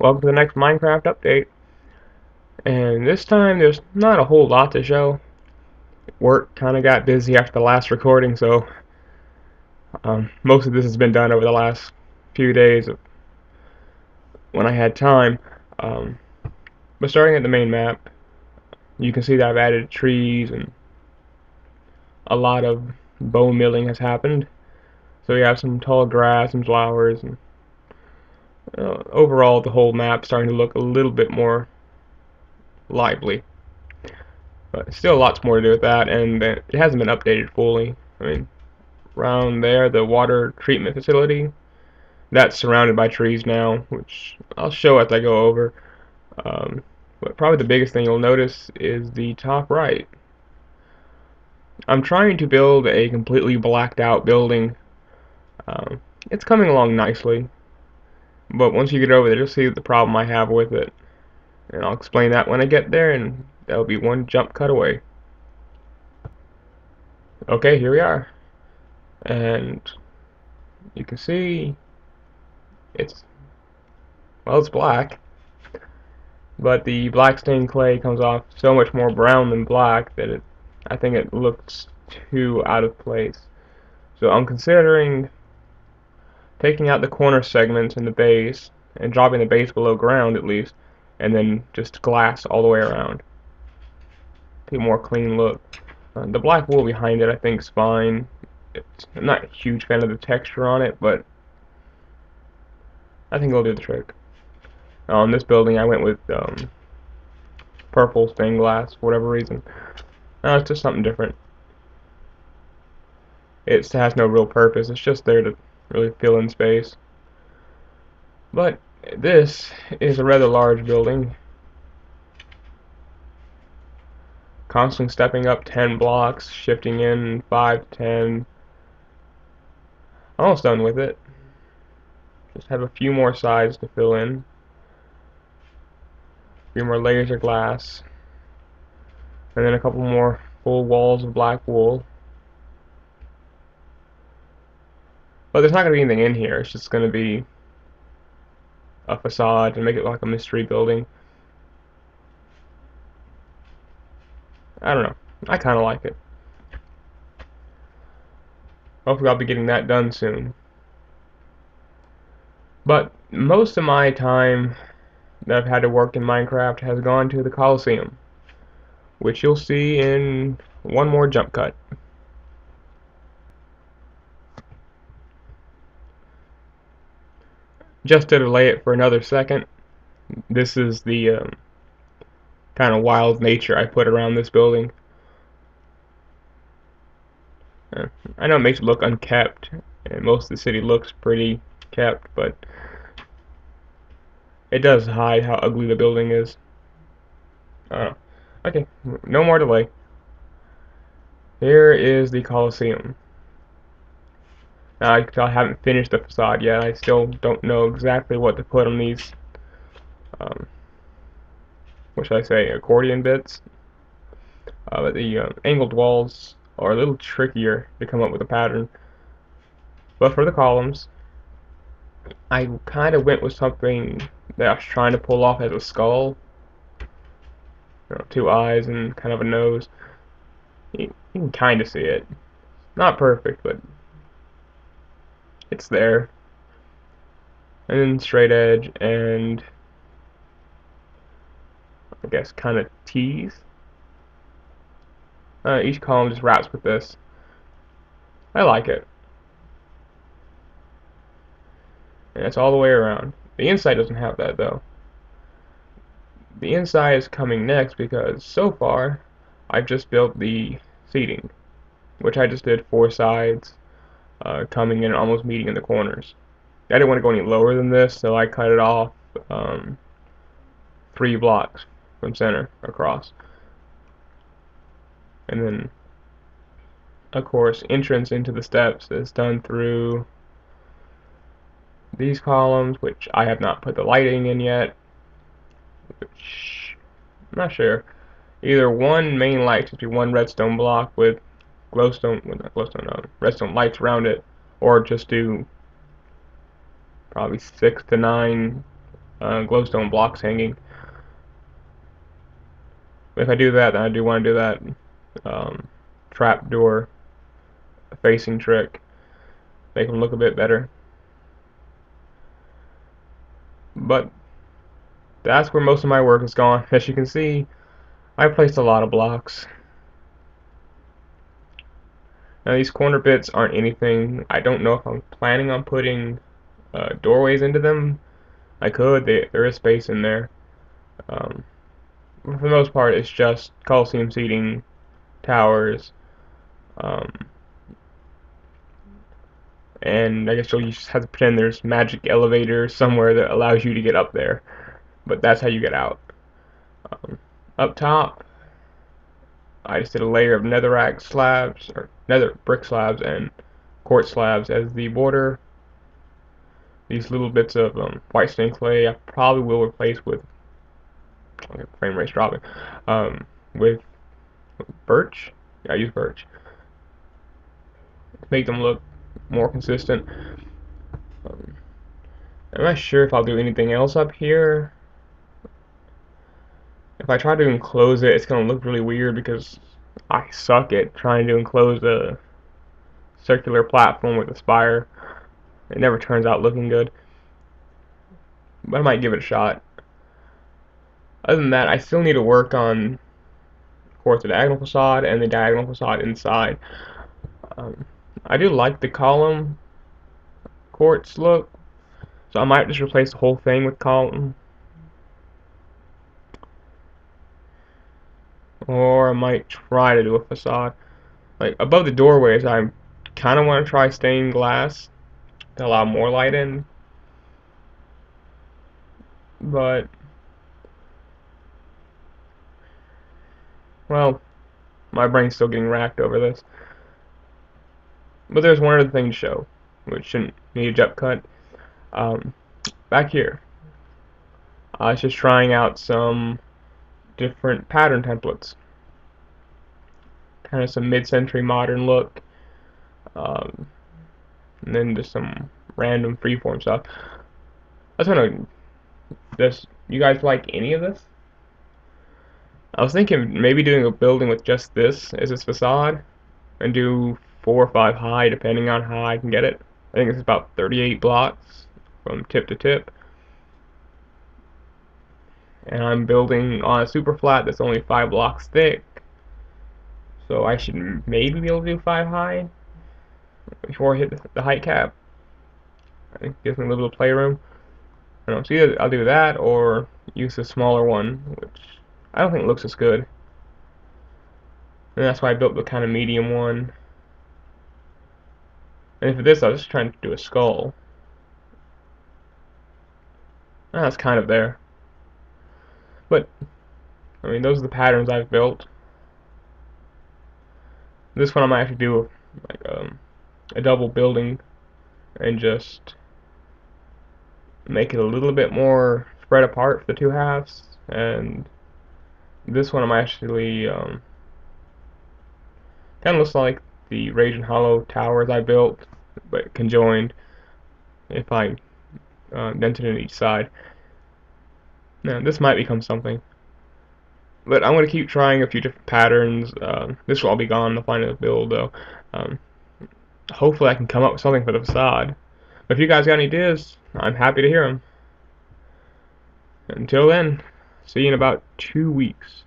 welcome to the next Minecraft update. And this time there's not a whole lot to show. Work kind of got busy after the last recording, so most of this has been done over the last few days when I had time. Um, but starting at the main map, you can see that I've added trees and a lot of bone milling has happened. So we have some tall grass and flowers, and overall the whole map starting to look a little bit more lively. But still lots more to do with that, and it hasn't been updated fully. I mean, around there, the water treatment facility, that's surrounded by trees now, which I'll show as I go over. Um, but probably the biggest thing you'll notice is the top right. I'm trying to build a completely blacked out building. Um, it's coming along nicely, but once you get over there, you'll see the problem I have with it. And I'll explain that when I get there, and that'll be one jump cut away. Okay, here we are. And you can see it's, well, it's black, but the black stained clay comes off so much more brown than black that I think it looks too out of place. So I'm considering taking out the corner segments in the base and dropping the base below ground at least, and then just glass all the way around to get a more clean look. The black wool behind it I think is fine. I'm not a huge fan of the texture on it, but I think it'll do the trick. On this building I went with purple stained glass for whatever reason. It's just something different. It has no real purpose, it's just there to really fill in space. But this is a rather large building. Constantly stepping up 10 blocks, shifting in 5 to 10. Almost done with it. Just have a few more sides to fill in. A few more layers of glass. And then a couple more full walls of black wool. But there's not going to be anything in here, it's just going to be a facade to make it like a mystery building. I don't know, I kind of like it. Hopefully I'll be getting that done soon. But most of my time that I've had to work in Minecraft has gone to the Coliseum, which you'll see in one more jump cut. Just to delay it for another second, this is the kind of wild nature I put around this building. I know it makes it look unkept, and most of the city looks pretty kept, but it does hide how ugly the building is. Okay, no more delay. Here is the Coliseum. Now I haven't finished the facade yet. I still don't know exactly what to put on these, what should I say, accordion bits. But the angled walls are a little trickier to come up with a pattern. But for the columns, I kind of went with something that I was trying to pull off as a skull. Two eyes and kind of a nose. You can kind of see it. Not perfect, but it's there. And then straight edge and I guess kind of T's. Each column just wraps with this. I like it. And it's all the way around. The inside doesn't have that though. The inside is coming next because so far I've just built the seating, which I just did 4 sides, coming in and almost meeting in the corners. I didn't want to go any lower than this, so I cut it off 3 blocks from center across. And then, of course, entrance into the steps is done through these columns, which I have not put the lighting in yet. Which I'm not sure. Either one main light should be one redstone block with glowstone, well, not glowstone, redstone lights around it, or just do probably 6 to 9 glowstone blocks hanging. If I do that, then I do want to do that trapdoor facing trick, make them look a bit better. But that's where most of my work is gone. As you can see, I placed a lot of blocks. Now these corner bits aren't anything. I don't know if I'm planning on putting doorways into them. I could. There is space in there. For the most part, it's just Coliseum seating, towers, and I guess you'll just have to pretend there's magic elevators somewhere that allows you to get up there. But that's how you get out. Up top, I just did a layer of netherrack slabs, or nether brick slabs, and quartz slabs as the border. These little bits of white stained clay I probably will replace with, okay, frame rate's dropping, with birch. Yeah, I use birch to make them look more consistent. I'm not sure if I'll do anything else up here. If I try to enclose it, it's going to look really weird because I suck at trying to enclose a circular platform with a spire. It never turns out looking good. But I might give it a shot. Other than that, I still need to work on, of course, the diagonal facade and the diagonal facade inside. I do like the column quartz look, so I might just replace the whole thing with column. Or I might try to do a facade. Like above the doorways, I kind of want to try stained glass to allow more light in. But, well, my brain's still getting racked over this. But there's one other thing to show, which shouldn't need a jump cut. Back here, I was just trying out some different pattern templates. Kind of some mid-century modern look. And then just some random freeform stuff. I was wondering, does you guys like any of this? I was thinking maybe doing a building with just this as its facade, and do 4 or 5 high, depending on how I can get it. I think it's about 38 blocks from tip to tip. And I'm building on a super flat that's only 5 blocks thick. So I should maybe be able to do 5 high before I hit the height cap. I think it gives me a little bit of playroom. I don't know, so either I'll do that or use a smaller one, which I don't think looks as good. And that's why I built the kind of medium one. And for this, I was just trying to do a skull. And that's kind of there. But, I mean, those are the patterns I've built. This one I might have to do like a double building and just make it a little bit more spread apart for the two halves. And this one I'm actually kind of looks like the Raging Hollow towers I built, but conjoined if I dented in each side. Now this might become something, but I'm going to keep trying a few different patterns. This will all be gone in the final build though. Hopefully I can come up with something for the facade. But if you guys got any ideas, I'm happy to hear them. Until then, see you in about 2 weeks.